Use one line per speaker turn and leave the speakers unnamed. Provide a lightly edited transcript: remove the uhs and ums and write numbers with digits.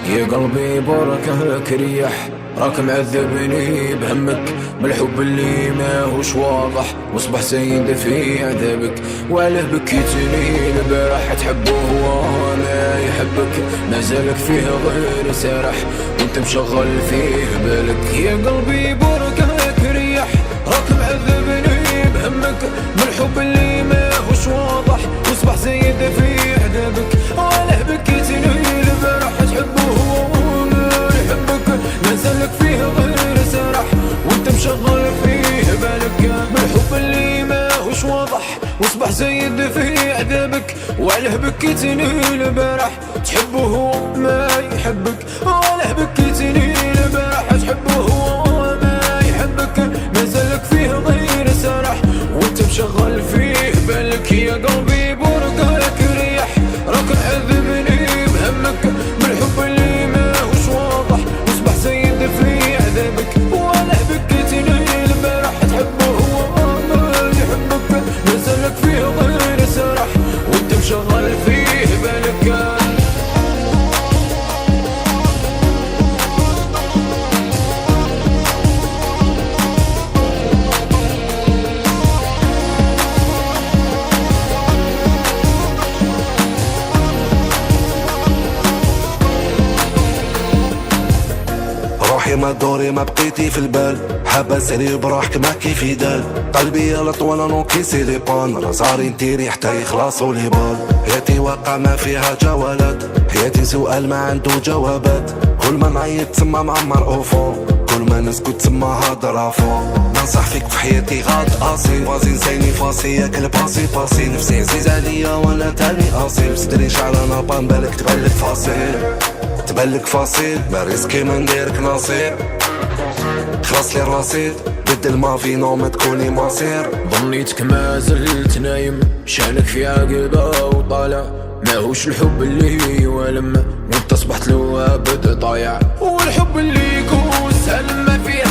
يا قلبي بركك ريح، راك معذبني بهمك بالحب اللي ماهوش واضح، واصبح سيد في عذابك. وعلاه بكيتني البارح تحبه هو ما يحبك، مازالك فيه غير سارح وانت مشغل فيه بالك. يا قلبي بركك ريح، راك معذبني بهمك بالحب اللي ماهوش واضح، واصبح سيد في عذابك. وعلاه بكيتني البارح تحبه هو ما يحبك، مازالك فيه غير سرح وانت مشغل فيه بالك. بالحب اللي ماهوش واضح واصبح زايد في عذابك. وعلاه بكيتني البارح تحبه هو ما يحبك. وعلاه بكيتني البارح تحبه هو ما يحبك، مازالك فيه غير سرح وانت مشغل فيه بالك. يا قلبي بركك ريح، راك معذبني بهمك بالحب اللي ماهوش واضح، واصبح زايد في عذابك. وعلاه بكيتني البارح تحبه هو ما يحبك، مازالك فيه غير سرح وانت مشغل فيه بالك.
روحي ما دوري ما بقيتي في البال، حابس علي بروحك ما كيف يدال. قلبي يا لطوانا نوكيسي لي بان، رزاري نتيري حتى يخلصوا لي بال. حياتي واقع ما فيها جوالات، حياتي سؤال ما عنده جوابات. كل ما نعيط تسمى معمر اوفو، كل ما نسكت تسمى هضرة فوق. ننصح فيك في حياتي غاد اصيل، فازي نسيني فاسي ياكل باسي باسي. نفسي عزيز عليا وانا تاني اصيل، صدري شعلانة بان بالك تبلك فاصيل تبلك فاصيل. ما ريسكي ما نديرك نصير، خلاص لي الرصيد بدل ما في نوم تكوني مصير.
ظنيتك ما زلت نايم، شانك في عقبة وطالع، ماهوش الحب اللي يوالم وانت اصبحت له عبد طايع. والحب اللي يكون سهل ما فيه